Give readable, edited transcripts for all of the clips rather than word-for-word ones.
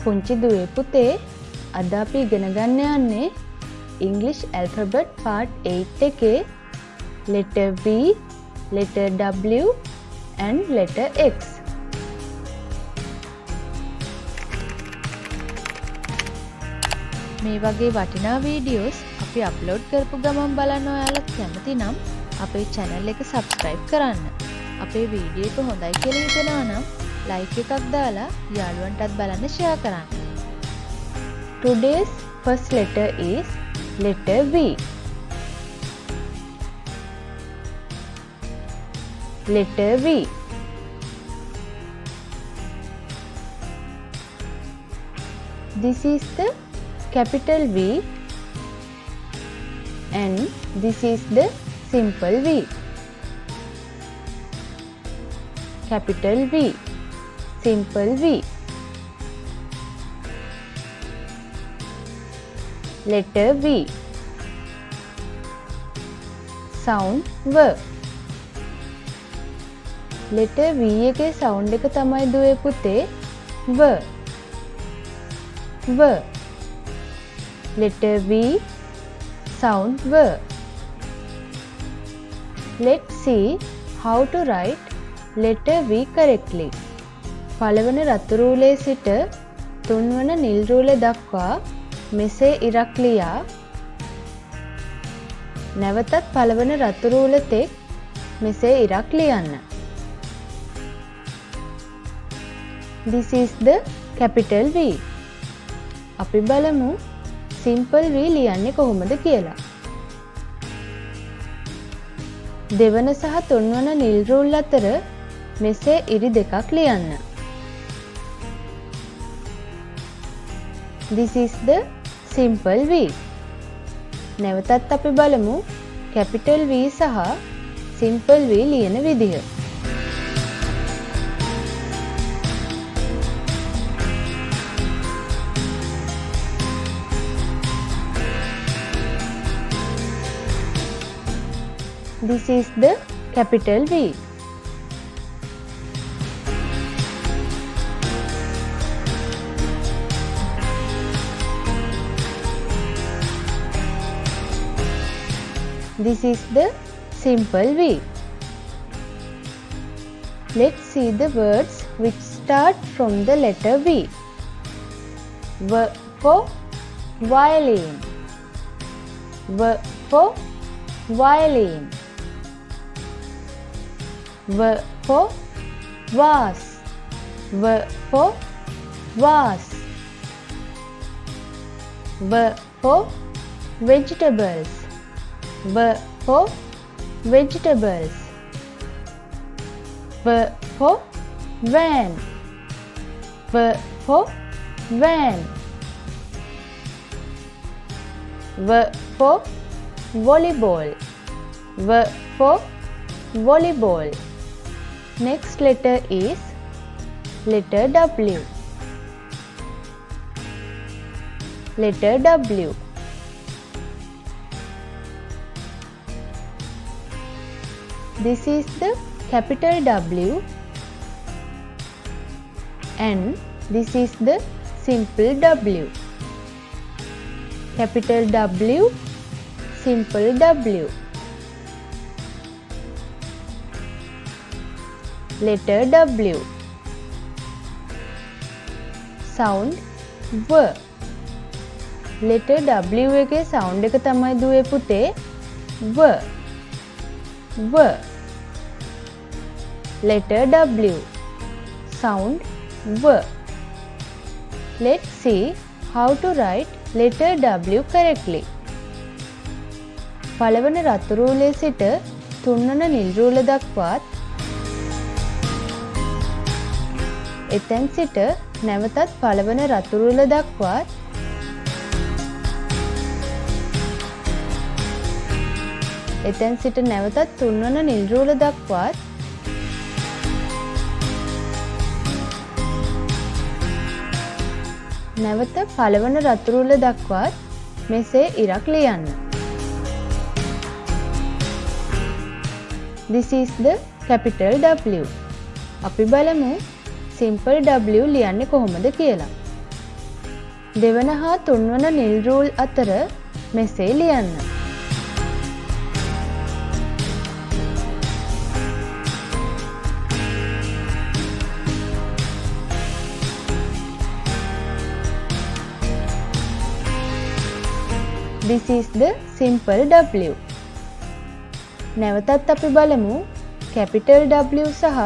පුංචි දුවේ පුතේ අද අපි ඉගෙන ගන්න යන්නේ English alphabet part 8 එකේ letter V, letter W and letter X. මේ වගේ වටිනා වීඩියෝස් අපි අප්ලෝඩ් කරපු ගමන් බලන්න ඔයාලා කැමති නම් අපේ channel එක subscribe කරන්න. අපේ වීඩියෝ එක හොඳයි කියලා හිතෙනවා නම් like එකක් දාලා යාළුවන්ටත් බලන්න share කරන්න. Today's first letter is letter V. Letter V. This is the capital V and this is the simple V. Capital V, simple V. Letter V. Sound V. Letter V එකේ sound එක තමයි දුවේ පුතේ V. V. Letter V, sound V. Let's see how to write letter V correctly. පළවන රතු රූලේ සිට තුන්වන නිල් රූලේ දක්වා මෙසේ ඉරක් ලියා නැවතත් පළවන රතු රූල තෙක් මෙසේ ඉරක් ලියන්න. This is the capital V. අපි බලමු simple V ලියන්නේ කොහොමද කියලා. දෙවන සහ තුන්වන නිල් රූල් අතර මෙසේ ඉරි දෙකක් ලියන්න. This is the simple V. නැවතත් අපි බලමු capital V සහ simple V ලියන විදිහ. This is the capital V. This is the simple V. Let's see the words which start from the letter V. V for violin. V for violin. V for vase. V for vase. V for vegetables. V for vegetables. V for van. V for van. V for volleyball. V for volleyball. Next letter is letter W. Letter W. This is the capital W and this is the simple W. Capital W, simple W. Letter W. Sound V. Letter W එකේ sound එක තමයි දුවේ පුතේ V. V. Letter W. Sound V. Let's see how to write letter W correctly. පළවන රතු රූලේ සිට තුන්වන නිල් රූල දක්වාත් එතෙන් සිට නැවතත් පළවන රතු රූල දක්වාත් එතෙන් සිට නැවතත් තුන්වන නිල් රූල දක්වාත් නැවත පළවන රතු රූල දක්වාත් මෙසේ ඉරක් ලියන්න. This is the capital W. අපි බලමු simple W ලියන්නේ කොහොමද කියලා. දෙවන හා තුන්වන නිල් රූල් අතර මෙසේ ලියන්න. This is the simple W. නැවතත් අපි බලමු capital W සහ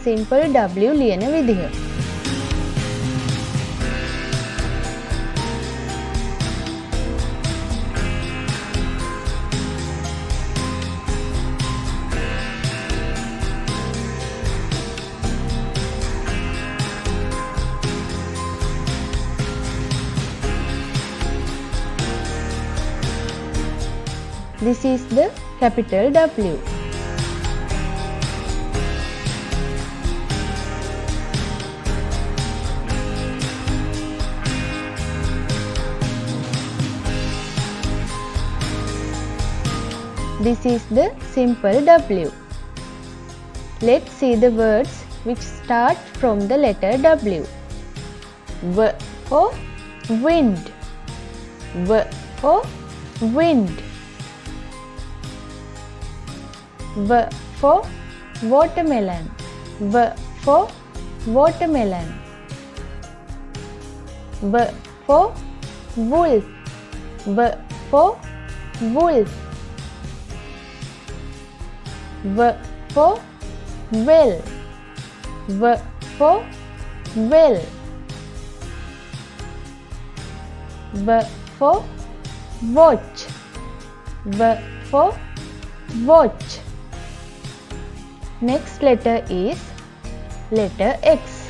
simple W ලියන විදිහ. This is the capital W. This is the simple W. Let's see the words which start from the letter W. V for wind. V for wind. V for watermelon. V for watermelon. V for wolf. V for wolf. V for well. V for well. V for watch. V for watch. Next letter is letter X.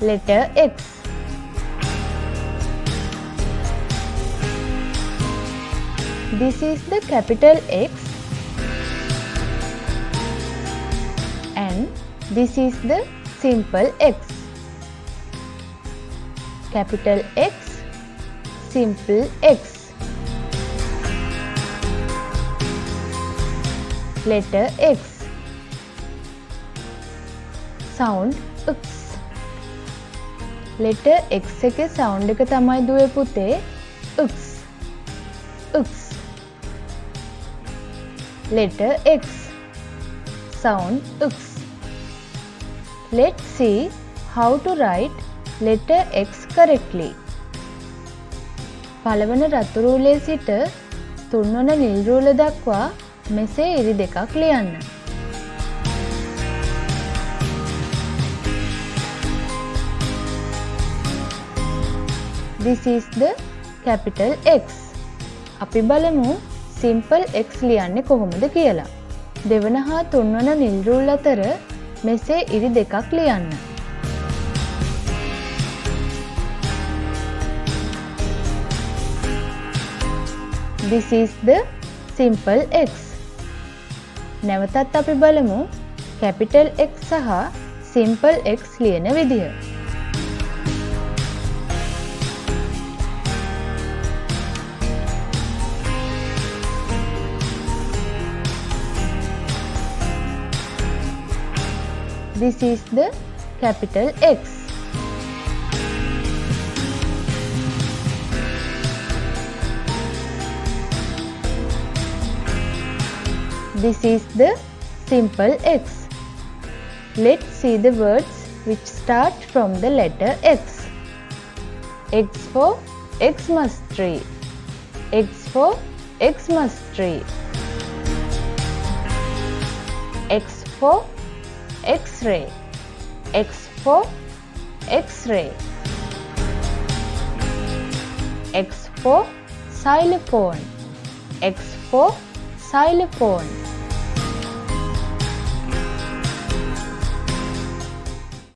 Letter X. This is the capital X and this is the simple X. Capital X, simple X. Letter X. Sound X. Letter X එකේ sound එක තමයි දුවේ පුතේ X. X. Letter X. Sound X. Let's see how to write letter X correctly. පළවන රතු රූලේ සිට තුන්වන නිල් රූල දක්වා මෙසේ ඉරි දෙකක් ලියන්න. This is the capital X. අපි බලමු simple X ලියන්නේ කොහොමද කියලා. දෙවන හා තුන්වන නිල් රූල් අතර මෙසේ ඉරි දෙකක් ලියන්න. This is the simple X. නැවතත් අපි බලමු capital X සහ simple X ලියන විදිහ. This is the capital X. This is the simple X. Let's see the words which start from the letter X. X for Xmas tree. X for Xmas tree. X for X-ray. X for X-ray. X for xylophone. X for xylophone.